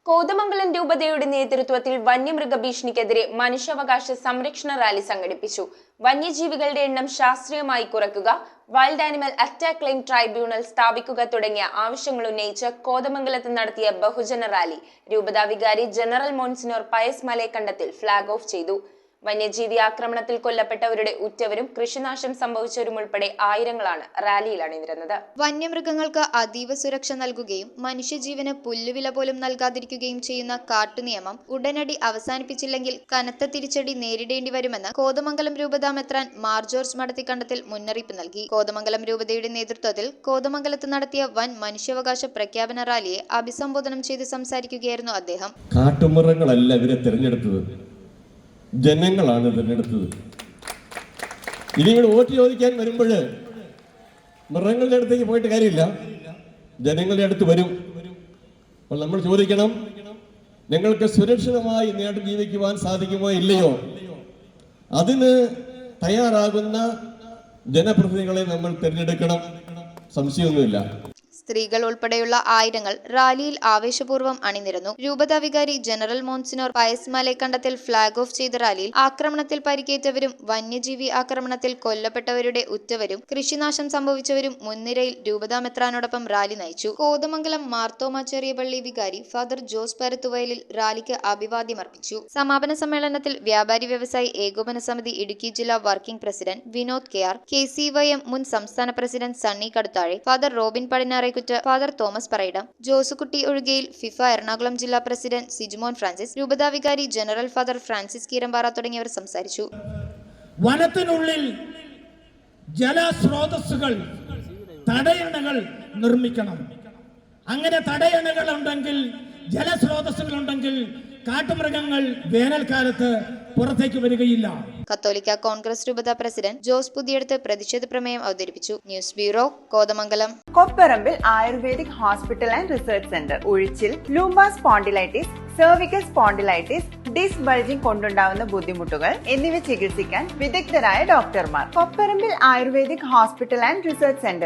കോതമംഗലം രൂപതയുടെ നേതൃത്വത്തിൽ വന്യമൃഗ ഭീഷണിക്കെതിരെ മനുഷ്യാവകാശ സംരക്ഷണ റാലി സംഘടിപ്പിച്ചു. വന്യജീവികളുടെ എണ്ണം ശാസ്ത്രീയമായി കുറയ്ക്കുക, wild animal attack claim tribunal സ്ഥാപിക്കുക തുടങ്ങിയ ആവശ്യങ്ങൾ ഉന്നയിച്ച് കോതമംഗലത്ത് നടത്തിയ ബഹുജന റാലി രൂപതാ വികാരി general monsignor Pius Malekandathil flag off ചെയ്തു. വന്യജീവി ആക്രമണത്തിൽ കൊല്ലപ്പെട്ടവരുടെ ഉറ്റവരും കൃഷിനാശം സംഭവിച്ചവരും ഉൾപ്പെടെ ആയിരങ്ങളാണ് റാലിയിൽ അണിനിരന്നത്. വന്യമൃഗങ്ങൾക്ക് അതീവ സുരക്ഷ നൽകുകയും മനുഷ്യജീവന് പുല്ലുവില പോലും നൽകാതിരിക്കുകയും ചെയ്യുന്ന കാട്ടുനിയമം ഉടനടി അവസാനിപ്പിച്ചില്ലെങ്കിൽ കനത്ത തിരിച്ചടി നേരിടേണ്ടി വരുമെന്ന് കോതമംഗലം രൂപതാ മെത്രാൻ മാർ ജോർജ് മടത്തിക്കണ്ടത്തിൽ മുന്നറിയിപ്പ് നൽകി. കോതമംഗലം രൂപതയുടെ നേതൃത്വത്തിൽ കോതമംഗലത്ത് നടത്തിയ വൻ മനുഷ്യാവകാശ പ്രഖ്യാപന റാലിയെ അഭിസംബോധനം ചെയ്ത് സംസാരിക്കുകയായിരുന്നു അദ്ദേഹം. കാട്ടുമൃഗങ്ങളല്ല ഇവരെ തിരഞ്ഞെടുത്തത്, ജനങ്ങളാണ് തിരഞ്ഞെടുത്തത്. ഇനി ഇവിടെ വോട്ട് ചോദിക്കാൻ വരുമ്പോൾ മൃഗങ്ങളുടെ അടുത്തേക്ക് പോയിട്ട് കാര്യമില്ല, ജനങ്ങളുടെ അടുത്ത് വരും. അപ്പോൾ നമ്മൾ ചോദിക്കണം, ഞങ്ങൾക്ക് സുരക്ഷിതമായി നേട്ടം ജീവിക്കുവാൻ സാധിക്കുമോ ഇല്ലയോ? അതിന് തയ്യാറാകുന്ന ജനപ്രതിനിധികളെ നമ്മൾ തിരഞ്ഞെടുക്കണം, സംശയമൊന്നുമില്ല. സ്ത്രീകൾ ഉൾപ്പെടെയുള്ള ആയിരങ്ങൾ റാലിയിൽ ആവേശപൂർവ്വം അണിനിരന്നു. രൂപതാ വികാരി general monsignor Pius Malekandathil flag off ചെയ്ത റാലിയിൽ ആക്രമണത്തിൽ പരിക്കേറ്റവരും വന്യജീവി ആക്രമണത്തിൽ കൊല്ലപ്പെട്ടവരുടെ ഉറ്റവരും കൃഷിനാശം സംഭവിച്ചവരും മുൻനിരയിൽ രൂപതാ മെത്രാനോടൊപ്പം റാലി നയിച്ചു. കോതമംഗലം മാർത്തോമാ ചെറിയ പള്ളി വികാരി ഫാദർ ജോസ് പരത്തുവയലിൽ റാലിക്ക് അഭിവാദ്യമർപ്പിച്ചു. സമാപന സമ്മേളനത്തിൽ വ്യാപാരി വ്യവസായി ഏകോപന സമിതി ഇടുക്കി ജില്ലാ working president Vinod K R, KCYM മുൻ സംസ്ഥാന president Sunny Kaduthazhe, father Robin Padinjare, father Thomas Parayidam, Josukutty Ozhikayil FIFA Ernakulam ജില്ലാ പ്രസിഡന്റ് സിജുമോൻ ഫ്രാൻസിസ്, രൂപതാ വികാരി ജനറൽ ഫാദർ ഫ്രാൻസിസ് കീരമ്പാറ തുടങ്ങിയവർ സംസാരിച്ചു. വനത്തിനുള്ളിൽ ജലസ്രോതസ്സുകൾ, തടയണകൾ നിർമ്മിക്കണം. അങ്ങനെ തടയണകൾ ഉണ്ടെങ്കിൽ, ജലസ്രോതസ്സുകൾ ഉണ്ടെങ്കിൽ കാട്ടുമൃഗങ്ങൾ വേനൽക്കാലത്ത് പുറത്തേക്ക് വരികയില്ല. കത്തോലിക്ക കോൺഗ്രസ് രൂപതാ പ്രസിഡന്റ് ജോസ് പുതിയടത്ത് പ്രതിഷേധ പ്രമേയം അവതരിപ്പിച്ചു. News bureau, Kothamangalam. Kopparambil ayurvedic hospital and research centre. ഉഴിച്ചിൽ, lumbar spondylitis, cervical spondylitis, disc bulging കൊണ്ടുണ്ടാവുന്ന ബുദ്ധിമുട്ടുകൾ എന്നിവ ചികിത്സിക്കാൻ വിദഗ്ധരായ ഡോക്ടർമാർ. Kopparambil ayurvedic hospital and research centre,